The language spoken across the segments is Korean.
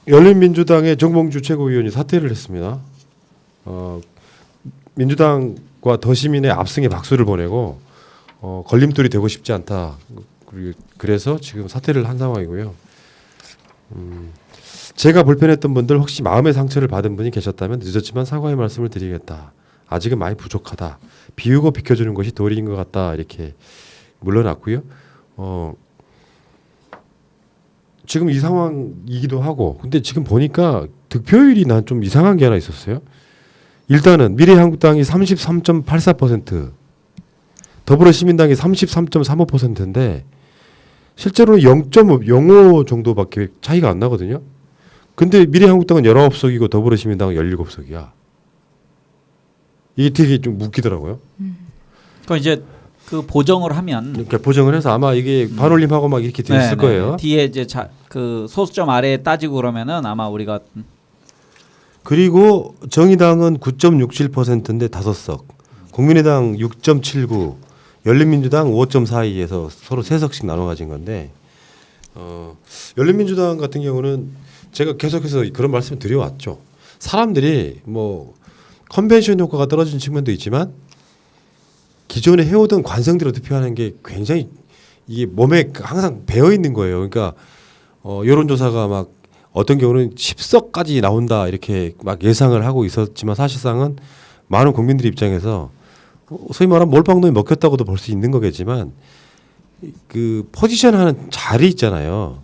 열린민주당의 정봉주 최고위원이 사퇴를 했습니다. 민주당과 더시민의 압승에 박수를 보내고 걸림돌이 되고 싶지 않다. 그래서 지금 사퇴를 한 상황이고요. 제가 불편했던 분들 혹시 마음의 상처를 받은 분이 계셨다면 늦었지만 사과의 말씀을 드리겠다. 아직은 많이 부족하다. 비우고 비켜주는 것이 도리인 것 같다. 이렇게 물러났고요. 지금 이 상황이기도 하고 근데 지금 보니까 득표율이 난 좀 이상한 게 하나 있었어요. 일단은 미래한국당이 33.84%, 더불어시민당이 33.35%인데 실제로는 0.05 정도밖에 차이가 안 나거든요. 근데 미래한국당은 19석이고 더불어시민당은 17석이야. 이게 되게 좀 웃기더라고요. 그러니까 이제 그 보정을 하면 그러니까 보정을 해서 아마 이게 반올림하고 막 이렇게 됐을 거예요. 뒤에 이제 그 소수점 아래에 따지고 그러면은 아마 우리가 그리고 정의당은 9.67%인데 5석, 국민의당 6.79, 열린민주당 5.42에서 서로 3석씩 나눠 가진 건데 열린민주당 같은 경우는 제가 계속해서 그런 말씀을 드려왔죠. 사람들이 뭐 컨벤션 효과가 떨어진 측면도 있지만 기존에 해오던 관성대로 투표하는 게 굉장히 이게 몸에 항상 배어 있는 거예요. 그러니까 여론조사가 막 어떤 경우는 10석까지 나온다 이렇게 막 예상을 하고 있었지만 사실상은 많은 국민들 입장에서 소위 말하면 몰빵동이 먹혔다고도 볼 수 있는 거겠지만 그 포지션하는 자리 있잖아요.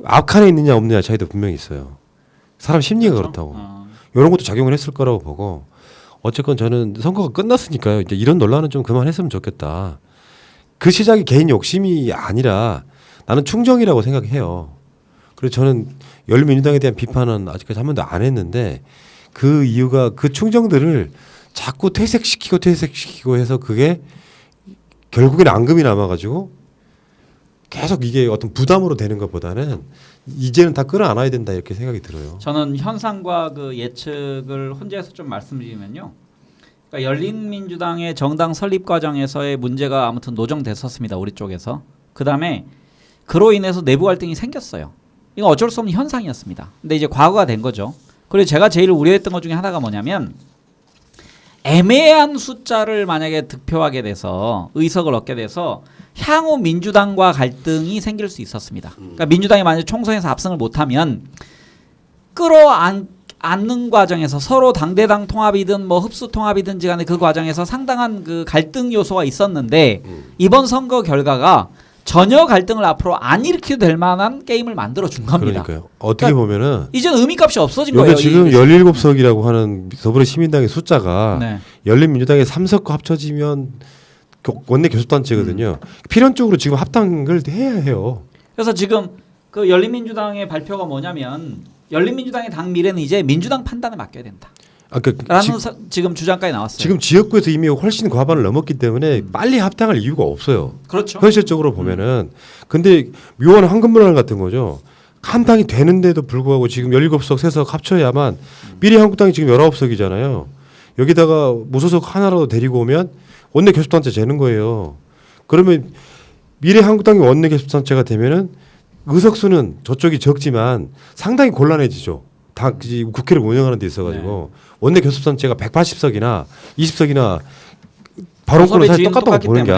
앞칸에 있느냐 없느냐 차이도 분명히 있어요. 사람 심리가 그렇죠? 그렇다고. 이런 것도 작용을 했을 거라고 보고 어쨌건 저는 선거가 끝났으니까요. 이제 이런 논란은 좀 그만했으면 좋겠다. 그 시작이 개인 욕심이 아니라 나는 충정이라고 생각해요. 그래서 저는 열린민주당에 대한 비판은 아직까지 한 번도 안 했는데 그 이유가 그 충정들을 자꾸 퇴색시키고 해서 그게 결국에는 앙금이 남아가지고 계속 이게 어떤 부담으로 되는 것보다는 이제는 다 끌어안아야 된다 이렇게 생각이 들어요. 저는 현상과 그 예측을 혼자서 좀 말씀드리면요. 그러니까 열린민주당의 정당 설립 과정에서의 문제가 아무튼 노정됐었습니다. 우리 쪽에서. 그다음에 그로 인해서 내부 갈등이 생겼어요. 이건 어쩔 수 없는 현상이었습니다. 근데 이제 과거가 된 거죠. 그리고 제가 제일 우려했던 것 중에 하나가 뭐냐면 애매한 숫자를 만약에 득표하게 돼서 의석을 얻게 돼서 향후 민주당과 갈등이 생길 수 있었습니다. 그러니까 민주당이 만약에 총선에서 압승을 못하면 끌어안는 과정에서 서로 당대당 통합이든 뭐 흡수 통합이든지 간에 그 과정에서 상당한 그 갈등 요소가 있었는데 이번 선거 결과가 전혀 갈등을 앞으로 안 일으켜도 될 만한 게임을 만들어 준 겁니다. 그러니까요. 어떻게 보면은 이제는 의미값이 없어진 거예요. 여기 지금 17석이라고 하는 더불어시민당의 숫자가 네. 열린민주당의 3석과 합쳐지면 원내 교섭단체거든요. 필연적으로 지금 합당을 해야 해요. 그래서 지금 그 열린민주당의 발표가 뭐냐면 열린민주당의 당 미래는 이제 민주당 판단에 맡겨야 된다. 라는 지금 주장까지 나왔어요. 지금 지역구에서 이미 훨씬 과반을 넘었기 때문에 빨리 합당할 이유가 없어요. 그렇죠. 현실적으로 보면은. 근데 묘한 황금문화 같은 거죠. 한당이 되는데도 불구하고 지금 17석, 3석 합쳐야만 미래한국당이 지금 19석이잖아요. 여기다가 무소속 하나라도 데리고 오면 원내 교섭단체 되는 거예요. 그러면 미래한국당이 원내 교섭단체가 되면은 의석수는 저쪽이 적지만 상당히 곤란해지죠. 다 국회를 운영하는 데 있어가지고 원내 교섭단체가 180석이나 20석이나 발언권은 사실 똑같다고 보는 게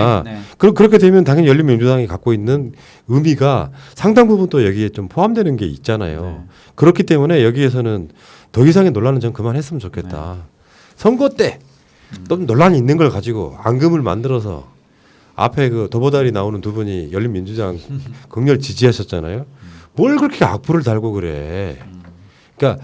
그렇게 되면 당연히 열린민주당이 갖고 있는 의미가 상당 부분 또 여기에 좀 포함되는 게 있잖아요. 그렇기 때문에 여기에서는 더 이상의 논란은 좀 그만했으면 좋겠다. 선거 때 또 논란이 있는 걸 가지고 앙금을 만들어서 앞에 그 도보다리 나오는 두 분이 열린민주당 극렬 지지하셨잖아요. 뭘 그렇게 악플을 달고 그래. 그러니까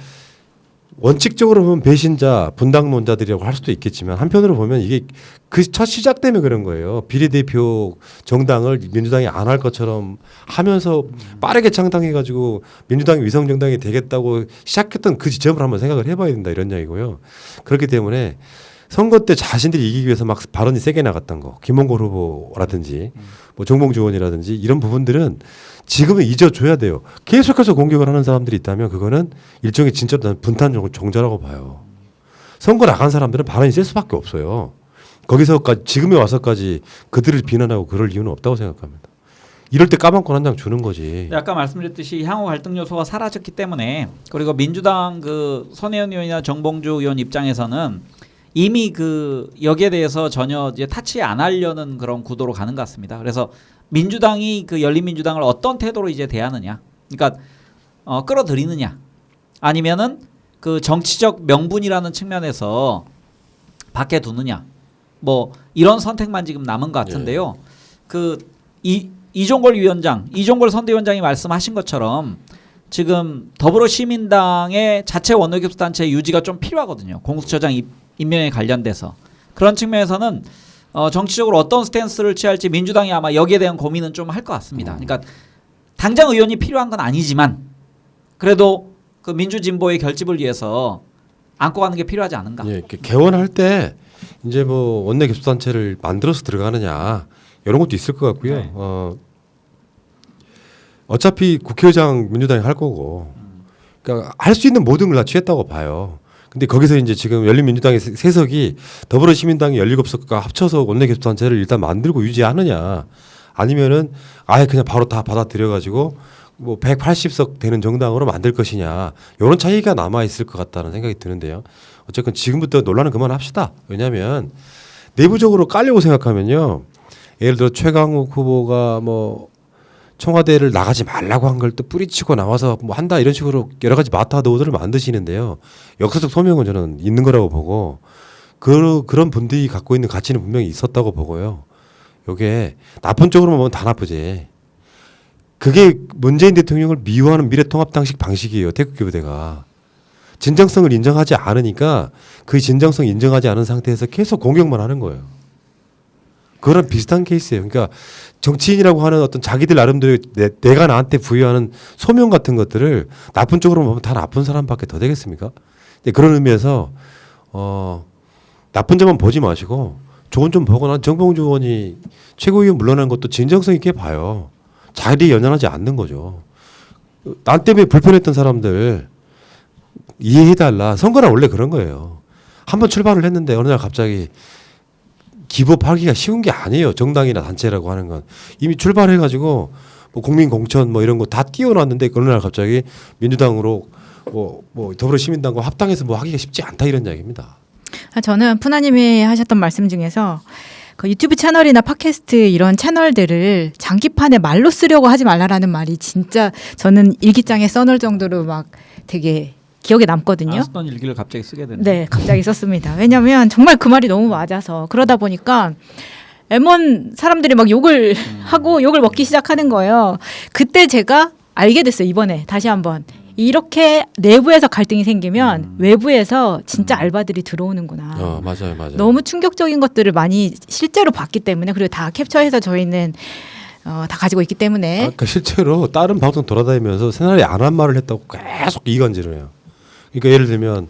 원칙적으로 보면 배신자, 분당론자들이라고 할 수도 있겠지만 한편으로 보면 이게 그 첫 시작 때문에 그런 거예요. 비례대표 정당을 민주당이 안 할 것처럼 하면서 빠르게 창당해가지고 민주당이 위성정당이 되겠다고 시작했던 그 지점을 한번 생각을 해봐야 된다 이런 이야기고요. 그렇기 때문에 선거 때 자신들이 이기기 위해서 막 발언이 세게 나갔던 거, 김홍걸 후보라든지 뭐 정봉주 의원이라든지 이런 부분들은 지금은 잊어줘야 돼요. 계속해서 공격을 하는 사람들이 있다면 그거는 일종의 진짜로 나는 분탄 종자라고 봐요. 선거 나간 사람들은 발언이 셀 수밖에 없어요. 거기서까지 지금에 와서까지 그들을 비난하고 그럴 이유는 없다고 생각합니다. 이럴 때 까방권 한 장 주는 거지. 아까 말씀드렸듯이 향후 갈등 요소가 사라졌기 때문에 그리고 민주당 그 손혜원 의원이나 정봉주 의원 입장에서는 이미 그 여기에 대해서 전혀 이제 타치 안 하려는 그런 구도로 가는 것 같습니다. 그래서 민주당이 그 열린민주당을 어떤 태도로 이제 대하느냐, 그러니까 끌어들이느냐, 아니면은 그 정치적 명분이라는 측면에서 밖에 두느냐, 뭐 이런 선택만 지금 남은 것 같은데요. 그 이종걸 위원장, 이종걸 선대위원장이 말씀하신 것처럼 지금 더불어시민당의 자체 원내교섭단체 유지가 좀 필요하거든요. 공수처장 임명에 관련돼서 그런 측면에서는 정치적으로 어떤 스탠스를 취할지 민주당이 아마 여기에 대한 고민은 좀 할 것 같습니다. 그러니까 당장 의원이 필요한 건 아니지만 그래도 그 민주진보의 결집을 위해서 안고 가는 게 필요하지 않은가. 예, 개원할 때 이제 뭐 원내 교섭단체를 만들어서 들어가느냐 이런 것도 있을 것 같고요. 네. 어차피 국회의장 민주당이 할 거고, 그러니까 할 수 있는 모든 걸 다 취했다고 봐요. 근데 거기서 이제 지금 열린민주당의 세석이 더불어시민당이 17석과 합쳐서 원내교섭단체를 일단 만들고 유지하느냐, 아니면은 아예 그냥 바로 다 받아들여가지고 뭐 180석 되는 정당으로 만들 것이냐, 이런 차이가 남아 있을 것 같다는 생각이 드는데요. 어쨌든 지금부터 논란은 그만합시다. 왜냐하면 내부적으로 깔려고 생각하면요, 예를 들어 최강욱 후보가 뭐 청와대를 나가지 말라고 한 걸 또 뿌리치고 나와서 뭐 한다 이런 식으로 여러 가지 마타도들을 만드시는데요. 역사적 소명은 저는 있는 거라고 보고 그런 분들이 갖고 있는 가치는 분명히 있었다고 보고요. 요게 나쁜 쪽으로만 보면 다 나쁘지. 그게 문재인 대통령을 미워하는 미래통합당식 방식이에요. 태극기 부대가. 진정성을 인정하지 않으니까 그 진정성 인정하지 않은 상태에서 계속 공격만 하는 거예요. 그거랑 비슷한 케이스예요. 그러니까 정치인이라고 하는 어떤 자기들 나름대로 내가 나한테 부여하는 소명 같은 것들을 나쁜 쪽으로 보면 다 나쁜 사람밖에 더 되겠습니까? 그런 의미에서 나쁜 점만 보지 마시고 좋은 점 보고, 난 정봉주 의원이 최고위원 물러나는 것도 진정성 있게 봐요. 자리에 연연하지 않는 거죠. 난 때문에 불편했던 사람들 이해해달라. 선거는 원래 그런 거예요. 한번 출발을 했는데 어느 날 갑자기 기법하기가 쉬운 게 아니에요. 정당이나 단체라고 하는 건 이미 출발해가지고 뭐 국민 공천 뭐 이런 거 다 띄워놨는데 어느 날 갑자기 민주당으로 뭐 더불어시민당과 합당해서 뭐 하기가 쉽지 않다 이런 이야기입니다. 저는 푸나님이 하셨던 말씀 중에서 그 유튜브 채널이나 팟캐스트 이런 채널들을 장기판에 말로 쓰려고 하지 말라라는 말이 진짜 저는 일기장에 써놓을 정도로 막 되게 기억에 남거든요. 안 쓰던 일기를 갑자기 쓰게 되는. 네, 갑자기 썼습니다. 왜냐하면 정말 그 말이 너무 맞아서 그러다 보니까 M1 사람들이 막 욕을 하고 욕을 먹기 시작하는 거예요. 그때 제가 알게 됐어요. 이번에 다시 한번 이렇게 내부에서 갈등이 생기면 외부에서 진짜 알바들이 들어오는구나. 맞아요. 너무 충격적인 것들을 많이 실제로 봤기 때문에, 그리고 다 캡처해서 저희는 다 가지고 있기 때문에. 그러니까 실제로 다른 방송 돌아다니면서 새날에 안 한 말을 했다고 계속 이간질을 해요. 그러니까 예를 들면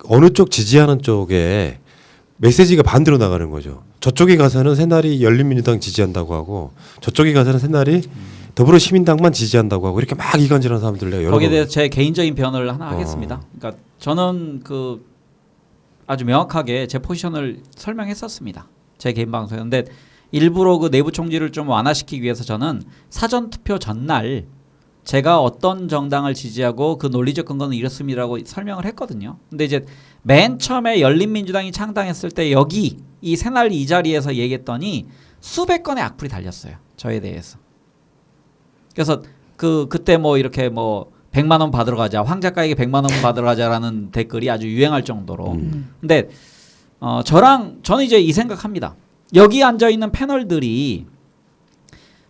어느 쪽 지지하는 쪽에 메시지가 반대로 나가는 거죠. 저쪽에 가서는 새날이 열린민주당 지지한다고 하고 저쪽에 가서는 새날이 더불어시민당만 지지한다고 하고 이렇게 막 이간질하는 사람들 내가 여러 거기에 번 대해서 제 개인적인 변을 하나 하겠습니다. 그러니까 저는 그 아주 명확하게 제 포지션을 설명했었습니다. 제 개인 방송에. 근데 일부러 그 내부 총질을 좀 완화시키기 위해서 저는 사전 투표 전날 제가 어떤 정당을 지지하고 그 논리적 근거는 이렇습니다라고 설명을 했거든요. 근데 이제 맨 처음에 열린민주당이 창당했을 때 여기 이 새날 이 자리에서 얘기했더니 수백 건의 악플이 달렸어요. 저에 대해서. 그래서 그때 뭐 이렇게 뭐 100만 원 받으러 가자, 황 작가에게 100만 원 받으러 가자라는 댓글이 아주 유행할 정도로. 근데 저는 이제 이 생각합니다. 여기 앉아 있는 패널들이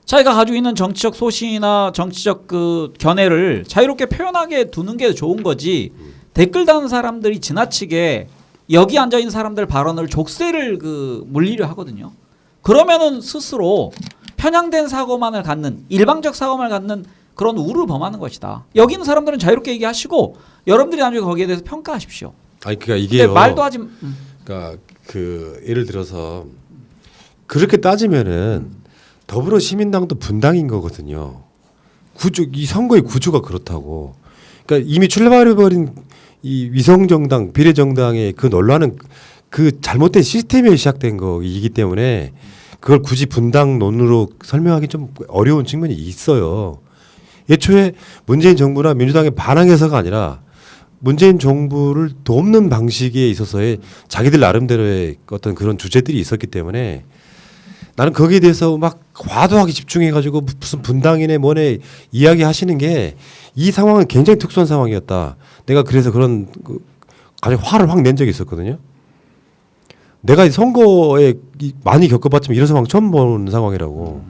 자기가 가지고 있는 정치적 소신이나 정치적 그 견해를 자유롭게 표현하게 두는 게 좋은 거지. 댓글 다는 사람들이 지나치게 여기 앉아 있는 사람들 발언을 족쇄를 물리려 하거든요. 그러면은 스스로 편향된 사고만을 갖는, 일방적 사고만을 갖는 그런 우를 범하는 것이다. 여기 있는 사람들은 자유롭게 얘기하시고 여러분들이 나중에 거기에 대해서 평가하십시오. 아니 그러니까 이게요. 말도 하지. 그러니까 그 예를 들어서 그렇게 따지면은 더불어시민당도 분당인 거거든요. 이 선거의 구조가 그렇다고. 그러니까 이미 출발해버린 이 위성정당, 비례정당의 그 논란은 그 잘못된 시스템에 시작된 거이기 때문에 그걸 굳이 분당론으로 설명하기 좀 어려운 측면이 있어요. 애초에 문재인 정부나 민주당의 반항해서가 아니라 문재인 정부를 돕는 방식에 있어서의 자기들 나름대로의 어떤 그런 주제들이 있었기 때문에 나는 거기에 대해서 막 과도하게 집중해가지고 무슨 분당이네 뭐네 이야기하시는 게 이 상황은 굉장히 특수한 상황이었다. 내가 그래서 그런 아주 화를 확 낸 적이 있었거든요. 내가 이 선거에 많이 겪어봤지만 이런 상황 처음 보는 상황이라고.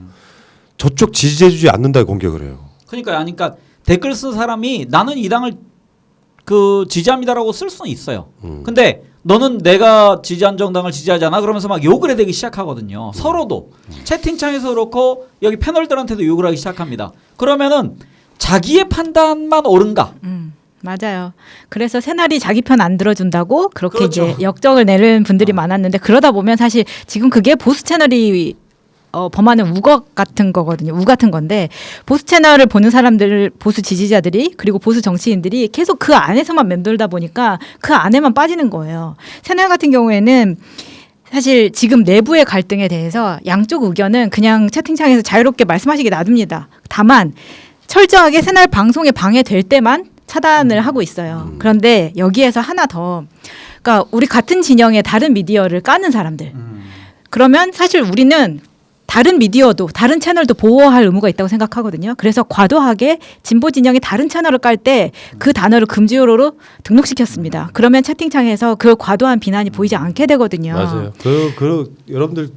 저쪽 지지해주지 않는다고 공격을 해요. 그러니까 댓글 쓴 사람이 나는 이 당을 지지합니다라고 쓸 수는 있어요. 근데 너는 내가 지지한 정당을 지지하잖아. 그러면서 막 욕을 해대기 시작하거든요. 서로도 채팅창에서 그렇고 여기 패널들한테도 욕을 하기 시작합니다. 그러면은 자기의 판단만 옳은가? 맞아요. 그래서 새날이 자기 편 안 들어준다고 그렇게 그렇죠. 이제 역적을 내는 분들이 많았는데 그러다 보면 사실 지금 그게 보수 채널이 범하는 우거 같은 거거든요. 우 같은 건데 보수 채널을 보는 사람들, 보수 지지자들이 그리고 보수 정치인들이 계속 그 안에서만 맴돌다 보니까 그 안에만 빠지는 거예요. 새날 같은 경우에는 사실 지금 내부의 갈등에 대해서 양쪽 의견은 그냥 채팅창에서 자유롭게 말씀하시게 놔둡니다. 다만 철저하게 새날 방송에 방해될 때만 차단을 하고 있어요. 그런데 여기에서 하나 더, 그러니까 우리 같은 진영의 다른 미디어를 까는 사람들. 그러면 사실 우리는 다른 미디어도 다른 채널도 보호할 의무가 있다고 생각하거든요. 그래서 과도하게 진보 진영의 다른 채널을 깔 때 그 단어를 금지어로 등록시켰습니다. 그러면 채팅창에서 그 과도한 비난이 보이지 않게 되거든요. 맞아요. 여러분들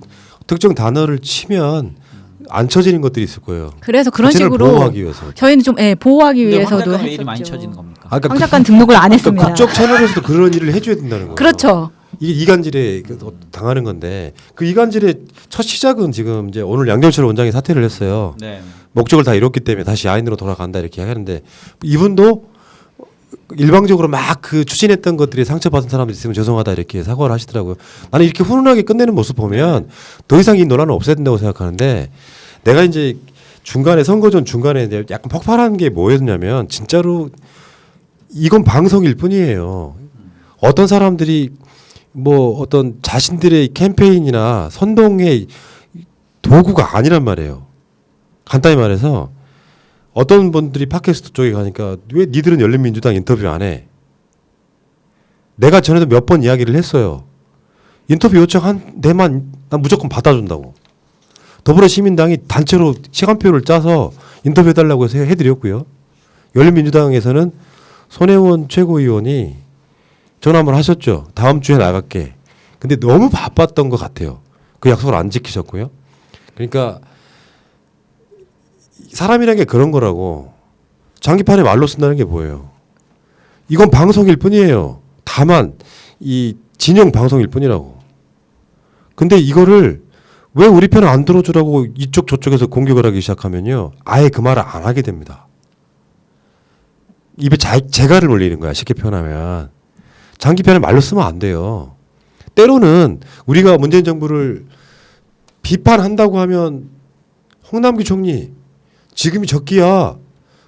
특정 단어를 치면 안 쳐지는 것들이 있을 거예요. 그래서 그런 그 채널을 식으로 보호하기 위해서. 저희는 좀 보호하기 근데 황 위해서도 작가는 왜 이리 많이 했었죠. 쳐지는 겁니까? 그러니까 황 작가는 등록을 안 했습니다. 국적 채널에서도 그런 일을 해줘야 된다는 거예요. 그렇죠. 이게 이간질에 당하는 건데 그 이간질의 첫 시작은 지금 이제 오늘 양정철 원장이 사퇴를 했어요. 네. 목적을 다 이뤘기 때문에 다시 야인으로 돌아간다 이렇게 하는데 이분도 일방적으로 막 그 추진했던 것들이 상처받은 사람들이 있으면 죄송하다 이렇게 사과를 하시더라고요. 나는 이렇게 훈훈하게 끝내는 모습 보면 더 이상 이 논란은 없애야 된다고 생각하는데 내가 이제 중간에 선거 전 중간에 이제 약간 폭발한 게 뭐였냐면 진짜로 이건 방송일 뿐이에요. 어떤 사람들이 뭐 어떤 자신들의 캠페인이나 선동의 도구가 아니란 말이에요. 간단히 말해서 어떤 분들이 팟캐스트 쪽에 가니까 왜 니들은 열린민주당 인터뷰 안 해? 내가 전에도 몇 번 이야기를 했어요. 인터뷰 요청한 데만 난 무조건 받아준다고. 더불어시민당이 단체로 시간표를 짜서 인터뷰해달라고 해서 해드렸고요. 열린민주당에서는 손혜원 최고위원이 전화 한번 하셨죠. 다음 주에 나갈게. 근데 너무 바빴던 것 같아요. 그 약속을 안 지키셨고요. 그러니까 사람이라는 게 그런 거라고. 장기판에 말로 쓴다는 게 뭐예요? 이건 방송일 뿐이에요. 다만 이 진영 방송일 뿐이라고. 근데 이거를 왜 우리 편을 안 들어주라고 이쪽 저쪽에서 공격을 하기 시작하면요. 아예 그 말을 안 하게 됩니다. 입에 재갈을 올리는 거야. 쉽게 표현하면. 장기편을 말로 쓰면 안 돼요. 때로는 우리가 문재인 정부를 비판한다고 하면 홍남기 총리 지금이 적기야.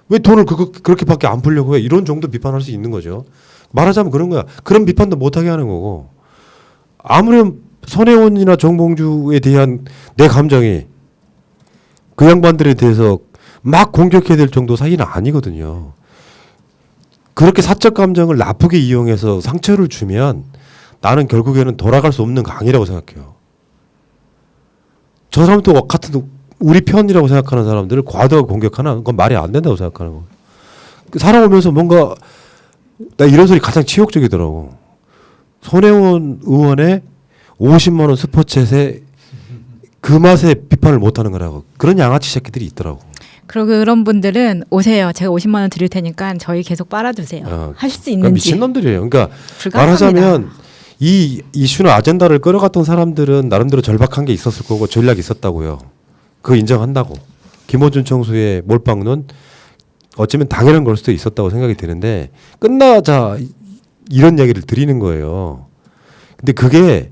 왜 돈을 그렇게밖에 안 풀려고 해. 이런 정도 비판할 수 있는 거죠. 말하자면 그런 거야. 그런 비판도 못하게 하는 거고. 아무렴 손혜원이나 정봉주에 대한 내 감정이 그 양반들에 대해서 막 공격해야 될 정도 사이는 아니거든요. 그렇게 사적 감정을 나쁘게 이용해서 상처를 주면 나는 결국에는 돌아갈 수 없는 강이라고 생각해요. 저 사람도 같은 우리 편이라고 생각하는 사람들을 과도하게 공격하는 건 말이 안 된다고 생각하는 거. 살아오면서 뭔가 나 이런 소리 가장 치욕적이더라고. 손혜원 의원의 50만 원 스포챗에 그 맛에 비판을 못하는 거라고. 그런 양아치 새끼들이 있더라고. 그리고 그런 분들은 오세요. 제가 50만 원 드릴 테니까 저희 계속 빨아주세요. 하실 수 그러니까 있는지. 미친 놈들이에요. 그러니까 불가능합니다. 말하자면 이 이슈나 아젠다를 끌어갔던 사람들은 나름대로 절박한 게 있었을 거고 전략이 있었다고요. 그거 인정한다고. 김어준 청수의 몰빵론 어쩌면 당연한 걸 수도 있었다고 생각이 드는데 끝나자 이런 이야기를 드리는 거예요. 근데 그게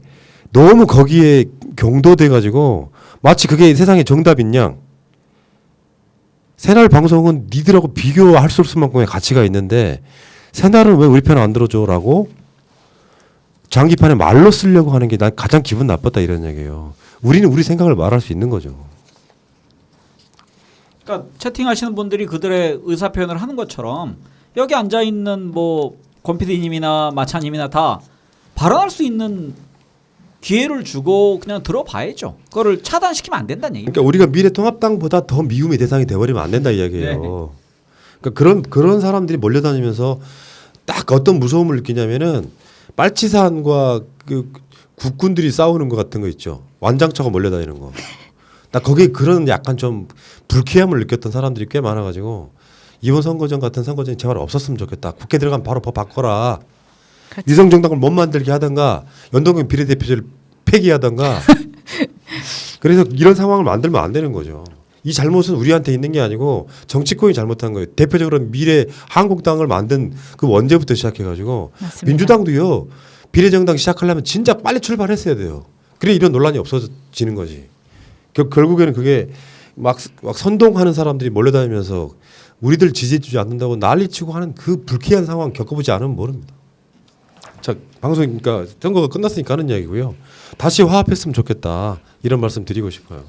너무 거기에 경도돼 가지고 마치 그게 세상의 정답인 양. 새날 방송은 니들하고 비교할 수 없을 만큼의 가치가 있는데 새날은 왜 우리 편 안 들어줘라고 장기판에 말로 쓰려고 하는 게 난 가장 기분 나빴다 이런 얘기예요. 우리는 우리 생각을 말할 수 있는 거죠. 그러니까 채팅하시는 분들이 그들의 의사 표현을 하는 것처럼 여기 앉아 있는 뭐 권PD님이나 마차님이나 다 발언할 수 있는 기회를 주고 그냥 들어봐야죠. 그거를 차단시키면 안 된다는 얘기입니다. 그러니까 우리가 미래통합당보다 더 미움의 대상이 돼버리면 안 된다 이야기예요. 네. 그러니까 그런 사람들이 몰려다니면서 딱 어떤 무서움을 느끼냐면은 빨치산과 그 국군들이 싸우는 것 같은 거 있죠. 완장차가 몰려다니는 거. 나 거기에 그런 약간 좀 불쾌함을 느꼈던 사람들이 꽤 많아가지고 이번 선거전 같은 선거전이 제발 없었으면 좋겠다. 국회 들어가면 바로 법 바꿔라. 그렇죠. 위성정당을 못 만들게 하던가 연동형 비례대표제를 폐기하던가. 그래서 이런 상황을 만들면 안 되는 거죠. 이 잘못은 우리한테 있는 게 아니고 정치권이 잘못한 거예요. 대표적으로 미래 한국당을 만든 그 원제부터 시작해가지고 맞습니다. 민주당도요. 비례정당 시작하려면 진짜 빨리 출발했어야 돼요. 그래 이런 논란이 없어지는 거지. 결국에는 그게 막 선동하는 사람들이 몰려다니면서 우리들 지지해주지 않는다고 난리치고 하는 그 불쾌한 상황 겪어보지 않으면 모릅니다. 자 방송 그러니까 선거가 끝났으니까 하는 이야기고요. 다시 화합했으면 좋겠다 이런 말씀 드리고 싶어요.